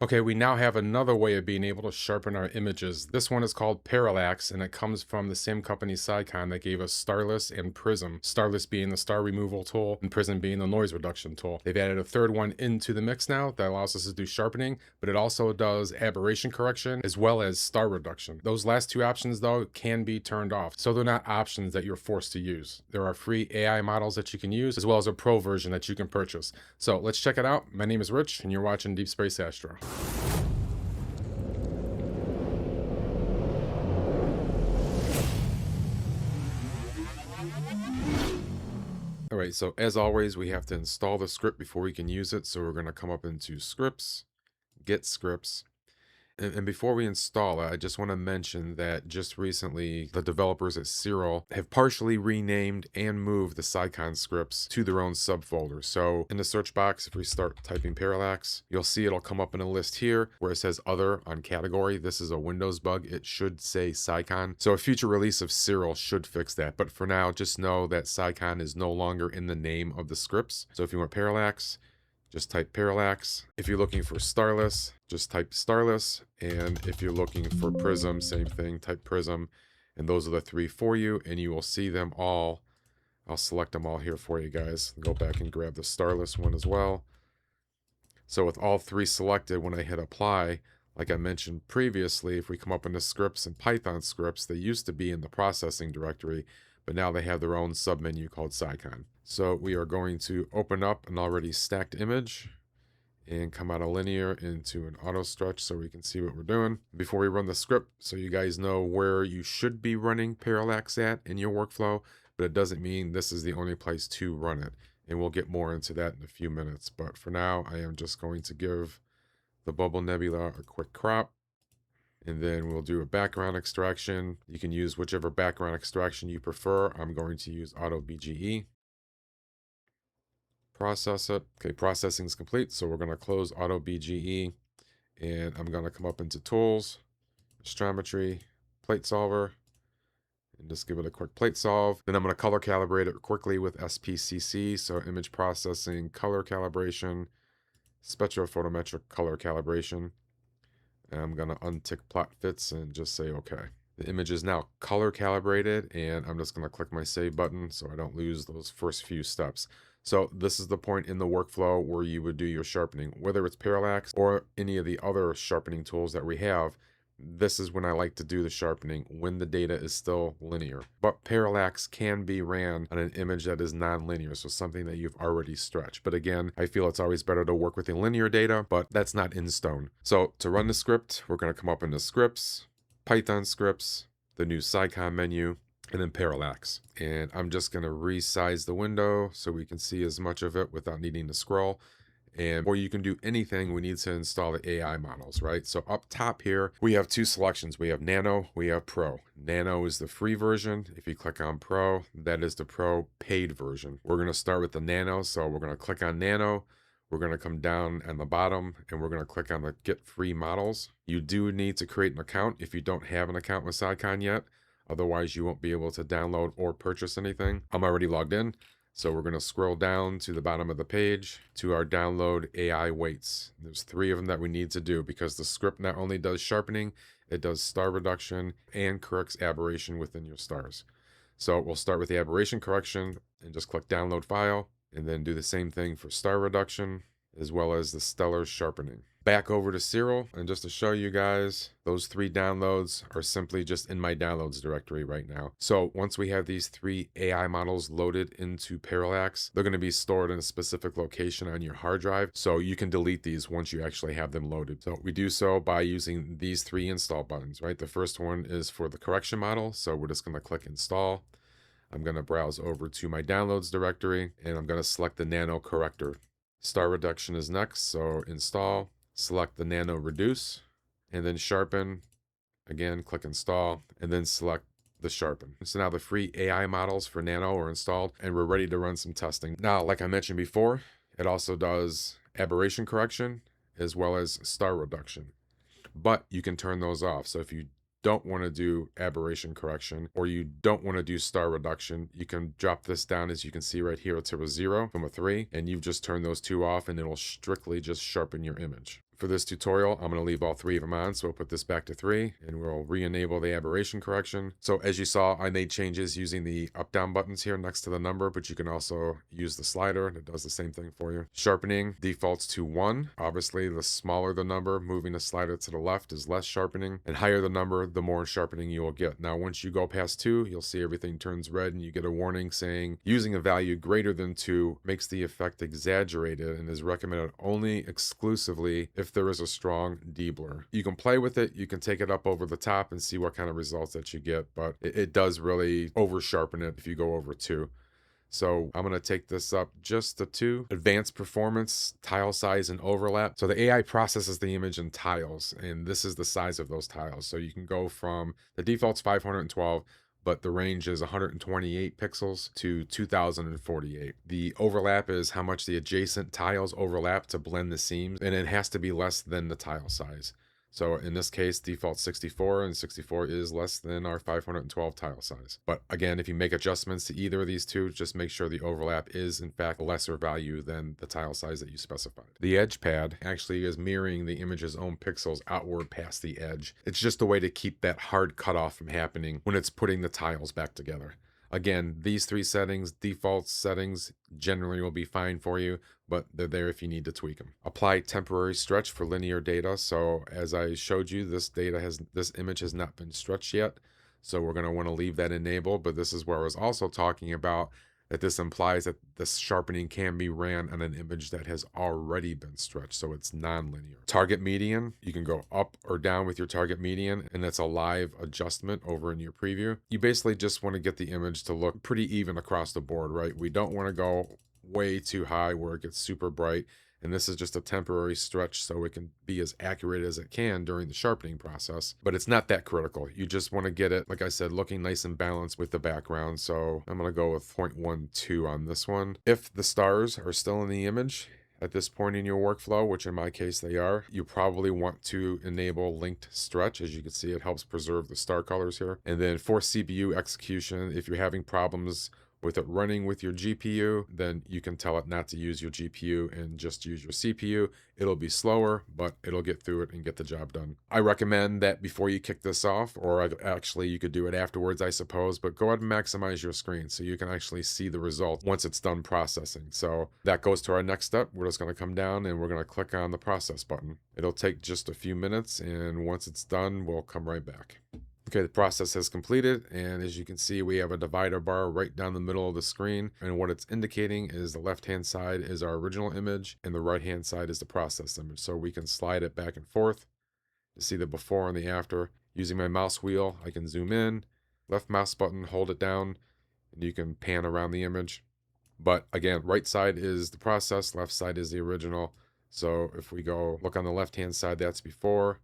Okay, we now have another way of being able to sharpen our images. This one is called Parallax, and it comes from the same company SyQon that gave us Starless and Prism. Starless being the star removal tool, and Prism being the noise reduction tool. They've added a third one into the mix now that allows us to do sharpening, but it also does aberration correction as well as star reduction. Those last two options, though, can be turned off, so they're not options that you're forced to use. There are free AI models that you can use, as well as a pro version that you can purchase. So let's check it out. My name is Rich, and you're watching Deep Space Astro. All right, so as always, we have to install the script before we can use it. So we're going to come up into scripts, get scripts. And before we install it, I just want to mention that just recently, the developers at Siril have partially renamed and moved the SyQon scripts to their own subfolder. So in the search box, if we start typing Parallax, you'll see it'll come up in a list here where it says Other on category. This is a Windows bug. It should say SyQon. So a future release of Siril should fix that. But for now, just know that SyQon is no longer in the name of the scripts. So if you want Parallax, just type Parallax. If you're looking for Starless, just type Starless. And if you're looking for Prism, same thing, type Prism. And those are the three for you, and you will see them all. I'll select them all here for you guys. Go back and grab the Starless one as well. So with all three selected, when I hit apply, like I mentioned previously, if we come up into scripts and Python scripts, they used to be in the processing directory, but now they have their own submenu called SyQon. So we are going to open up an already stacked image and come out of linear into an auto stretch so we can see what we're doing. Before we run the script, so you guys know where you should be running Parallax at in your workflow, but it doesn't mean this is the only place to run it. And we'll get more into that in a few minutes. But for now, I am just going to give the Bubble Nebula a quick crop. And then we'll do a background extraction. You can use whichever background extraction you prefer. I'm going to use Auto BGE. Process it. Okay, processing is complete. So we're going to close Auto BGE. And I'm going to come up into Tools, Astrometry, Plate Solver, and just give it a quick plate solve. Then I'm going to color calibrate it quickly with SPCC. So image processing, color calibration, spectrophotometric color calibration. And I'm going to untick plot fits and just say okay. The image is now color calibrated, and I'm just going to click my save button so I don't lose those first few steps. So this is the point in the workflow where you would do your sharpening, whether it's Parallax or any of the other sharpening tools that we have. This is when I like to do the sharpening, when the data is still linear. But Parallax can be ran on an image that is non-linear, so something that you've already stretched. But again, I feel it's always better to work with the linear data, but that's not in stone. So to run the script, we're going to come up into Scripts, Python Scripts, the new SyQon menu, and then Parallax. And I'm just going to resize the window so we can see as much of it without needing to scroll. And before you can do anything, we need to install the AI models, right? So up top here, we have two selections. We have Nano, we have Pro. Nano is the free version. If you click on Pro, that is the Pro paid version. We're going to start with the Nano. So we're going to click on Nano. We're going to come down on the bottom and we're going to click on the Get Free Models. You do need to create an account if you don't have an account with SyQon yet. Otherwise, you won't be able to download or purchase anything. I'm already logged in. So we're going to scroll down to the bottom of the page to our download AI weights. There's three of them that we need to do because the script not only does sharpening, it does star reduction and corrects aberration within your stars. So we'll start with the aberration correction and just click download file and then do the same thing for star reduction as well as the stellar sharpening. Back over to Siril, and just to show you guys, those three downloads are simply just in my downloads directory right now. So once we have these three AI models loaded into Parallax, they're going to be stored in a specific location on your hard drive. So you can delete these once you actually have them loaded. So we do so by using these three install buttons, right? The first one is for the correction model. So we're just going to click install. I'm going to browse over to my downloads directory and I'm going to select the Nano corrector. Star reduction is next. So install. Select the Nano Reduce, and then Sharpen. Again, click Install, and then select the Sharpen. So now the free AI models for Nano are installed, and we're ready to run some testing. Now, like I mentioned before, it also does aberration correction as well as star reduction. But you can turn those off. So if you don't want to do aberration correction or you don't want to do star reduction, you can drop this down, as you can see right here, to a 0 from a 3, and you've just turned those two off and it'll strictly just sharpen your image. For this tutorial, I'm going to leave all three of them on, so we'll put this back to 3, and we'll re-enable the aberration correction. So as you saw, I made changes using the up-down buttons here next to the number, but you can also use the slider, and it does the same thing for you. Sharpening defaults to 1. Obviously, the smaller the number, moving the slider to the left is less sharpening, and higher the number, the more sharpening you will get. Now, once you go past 2, you'll see everything turns red, and you get a warning saying, using a value greater than 2 makes the effect exaggerated and is recommended only exclusively if there is a strong deblur. You can play with it, you can take it up over the top and see what kind of results that you get, but it does really over sharpen it if you go over 2. So I'm going to take this up just to 2. Advanced performance, tile size, and overlap. So the AI processes the image in tiles, and this is the size of those tiles. So you can go from, the default's 512, but the range is 128 pixels to 2048. The overlap is how much the adjacent tiles overlap to blend the seams, and it has to be less than the tile size. So in this case, default 64, and 64 is less than our 512 tile size. But again, if you make adjustments to either of these two, just make sure the overlap is in fact a lesser value than the tile size that you specified. The edge pad actually is mirroring the image's own pixels outward past the edge. It's just a way to keep that hard cutoff from happening when it's putting the tiles back together. Again, these 3 settings, default settings, generally will be fine for you, but they're there if you need to tweak them. Apply temporary stretch for linear data. So as I showed you, this image has not been stretched yet. So we're going to want to leave that enabled, but this is where I was also talking about that this implies that this sharpening can be ran on an image that has already been stretched, so it's non-linear. Target median, you can go up or down with your target median, and that's a live adjustment over in your preview. You basically just want to get the image to look pretty even across the board, right? We don't want to go way too high where it gets super bright, and this is just a temporary stretch so it can be as accurate as it can during the sharpening process, but it's not that critical. You just want to get it, like I said, looking nice and balanced with the background. So I'm going to go with 0.12 on this one. If the stars are still in the image at this point in your workflow, which in my case they are, you probably want to enable linked stretch. As you can see, it helps preserve the star colors here. And then for CPU execution, if you're having problems with it running with your GPU, then you can tell it not to use your GPU and just use your CPU. It'll be slower, but it'll get through it and get the job done. I recommend that before you kick this off, or actually you could do it afterwards, I suppose, but go ahead and maximize your screen so you can actually see the result once it's done processing. So that goes to our next step. We're just going to come down and we're going to click on the process button. It'll take just a few minutes, and once it's done, we'll come right back. Okay, the process has completed, and as you can see, we have a divider bar right down the middle of the screen, and what it's indicating is the left-hand side is our original image, and the right-hand side is the processed image. So we can slide it back and forth to see the before and the after. Using my mouse wheel, I can zoom in, left mouse button, hold it down, and you can pan around the image. But again, right side is the process, left side is the original. So if we go look on the left-hand side, that's before,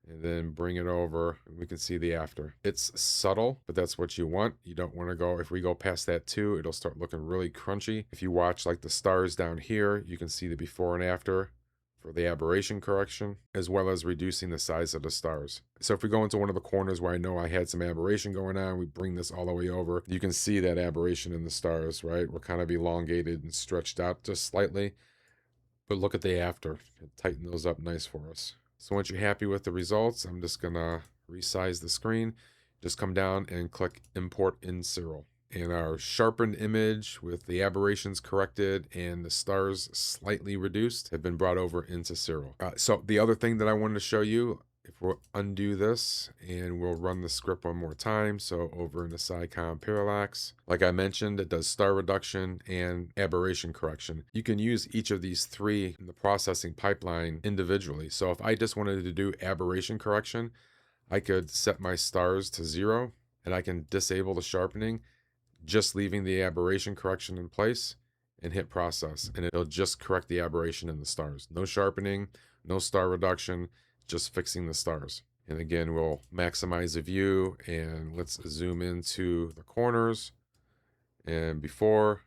and then bring it over, and we can see the after. It's subtle, but that's what you want. You don't want to go, if we go past that 2, it'll start looking really crunchy. If you watch like the stars down here, you can see the before and after for the aberration correction, as well as reducing the size of the stars. So if we go into one of the corners where I know I had some aberration going on, we bring this all the way over, you can see that aberration in the stars, right? We're kind of elongated and stretched out just slightly, but look at the after. Tighten those up nice for us. So once you're happy with the results, I'm just going to resize the screen. Just come down and click Import in Siril. And our sharpened image with the aberrations corrected and the stars slightly reduced have been brought over into Siril. So the other thing that I wanted to show you, if we'll undo this and we'll run the script one more time. So over in the SyQon Parallax, like I mentioned, it does star reduction and aberration correction. You can use each of these 3 in the processing pipeline individually. So if I just wanted to do aberration correction, I could set my stars to 0 and I can disable the sharpening, just leaving the aberration correction in place, and hit process. And it'll just correct the aberration in the stars. No sharpening, no star reduction, just fixing the stars. And again, we'll maximize the view, and let's zoom into the corners and before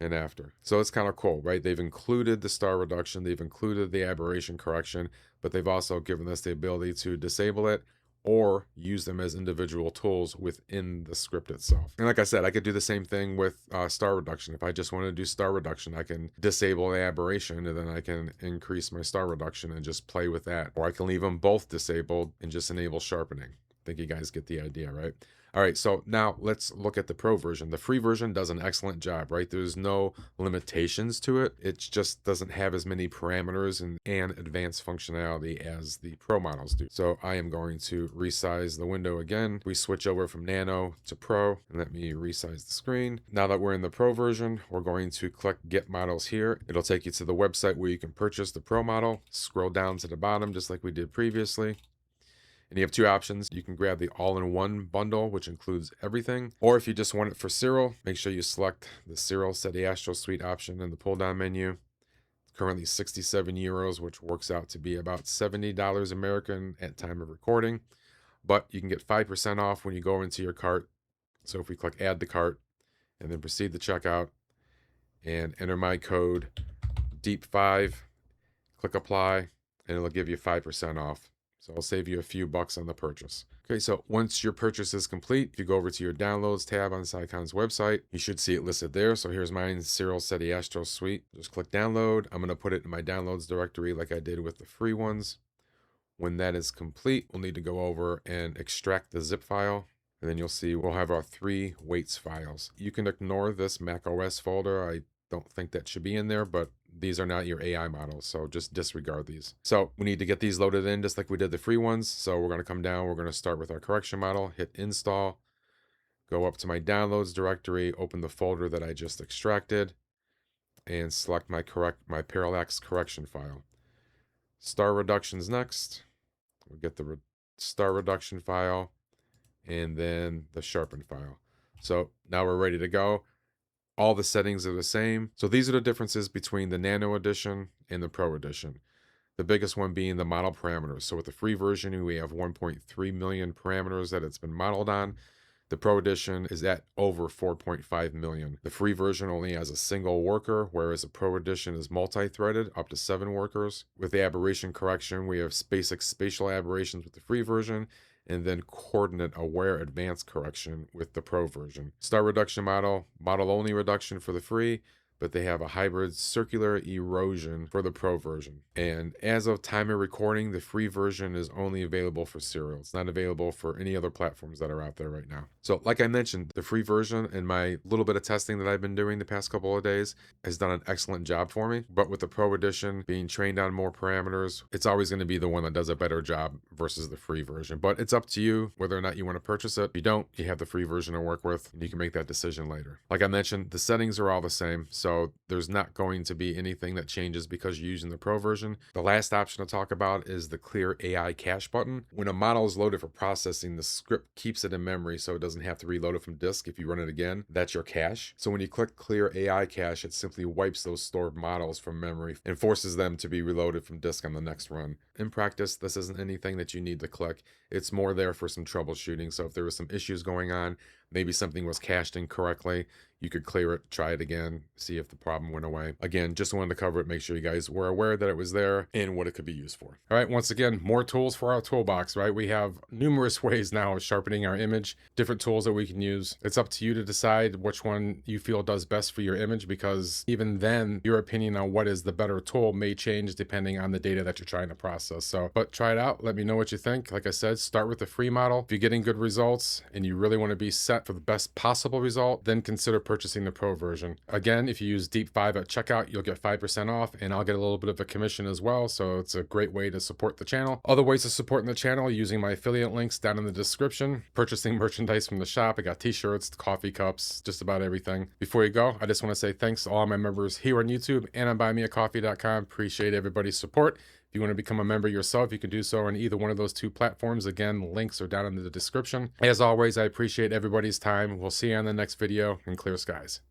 and after. So it's kind of cool, right? They've included the star reduction, they've included the aberration correction, but they've also given us the ability to disable it or use them as individual tools within the script itself. And like I said, I could do the same thing with star reduction. If I just want to do star reduction, I can disable the aberration and then I can increase my star reduction and just play with that. Or I can leave them both disabled and just enable sharpening. I think you guys get the idea, right? All right, so now let's look at the pro version. The free version does an excellent job, right? There's no limitations to it. It just doesn't have as many parameters and advanced functionality as the pro models do. So I am going to resize the window again. We switch over from nano to pro, and let me resize the screen. Now that we're in the pro version, we're going to click get models here. It'll take you to the website where you can purchase the pro model. Scroll down to the bottom just like we did previously. And you have two options. You can grab the all-in-one bundle, which includes everything. Or if you just want it for Siril, make sure you select the Siril SETI Astro Suite option in the pull-down menu. Currently 67 euros, which works out to be about $70 American at time of recording. But you can get 5% off when you go into your cart. So if we click add to cart and then proceed to checkout and enter my code DEEP5, click apply, and it'll give you 5% off. So I'll save you a few bucks on the purchase. Okay, so once your purchase is complete, if you go over to your downloads tab on SyQon's website, you should see it listed there. So here's mine, Siril SETI Astro Suite. Just click download. I'm going to put it in my downloads directory like I did with the free ones. When that is complete, we'll need to go over and extract the zip file. And then you'll see we'll have our 3 weights files. You can ignore this macOS folder. I don't think that should be in there, but these are not your AI models, so just disregard these. So we need to get these loaded in just like we did the free ones. So we're going to come down, we're going to start with our correction model, hit install, go up to my downloads directory, open the folder that I just extracted, and select my parallax correction file. Star reductions next. We'll get the star reduction file and then the sharpen file. So now we're ready to go. All the settings are the same. So these are the differences between the Nano Edition and the Pro Edition. The biggest one being the model parameters. So with the free version, we have 1.3 million parameters that it's been modeled on. The Pro Edition is at over 4.5 million. The free version only has a single worker, whereas the Pro Edition is multi-threaded, up to 7 workers. With the aberration correction, we have basic spatial aberrations with the free version, and then coordinate-aware advanced correction with the Pro version. Star reduction model-only reduction for the free, but they have a hybrid circular erosion for the Pro version. And as of time of recording, the free version is only available for Siril. It's not available for any other platforms that are out there right now. So like I mentioned, the free version and my little bit of testing that I've been doing the past couple of days has done an excellent job for me. But with the Pro edition being trained on more parameters, it's always going to be the one that does a better job versus the free version. But it's up to you whether or not you want to purchase it. If you don't, you have the free version to work with, and you can make that decision later. Like I mentioned, the settings are all the same. So there's not going to be anything that changes because you're using the Pro version. The last option to talk about is the Clear AI Cache button. When a model is loaded for processing, the script keeps it in memory so it doesn't have to reload it from disk. If you run it again, that's your cache. So when you click Clear AI Cache, it simply wipes those stored models from memory and forces them to be reloaded from disk on the next run. In practice, this isn't anything that you need to click. It's more there for some troubleshooting. So if there was some issues going on, maybe something was cached incorrectly, you could clear it, try it again, see if the problem went away. Again, just wanted to cover it, make sure you guys were aware that it was there and what it could be used for. All right, once again, more tools for our toolbox, right? We have numerous ways now of sharpening our image, different tools that we can use. It's up to you to decide which one you feel does best for your image, because even then, your opinion on what is the better tool may change depending on the data that you're trying to process. So, but try it out. Let me know what you think. Like I said, start with the free model. If you're getting good results and you really want to be set for the best possible result, then consider purchasing the Pro version. Again, if you use DEEP5 at checkout, you'll get 5% off, and I'll get a little bit of a commission as well. So it's a great way to support the channel. Other ways of supporting the channel, using my affiliate links down in the description, purchasing merchandise from the shop. I got t-shirts, coffee cups, just about everything. Before you go, I just want to say thanks to all my members here on YouTube and on buymeacoffee.com. Appreciate everybody's support. If you want to become a member yourself, you can do so on either one of those two platforms. Again, links are down in the description. As always, I appreciate everybody's time. We'll see you on the next video, and clear skies.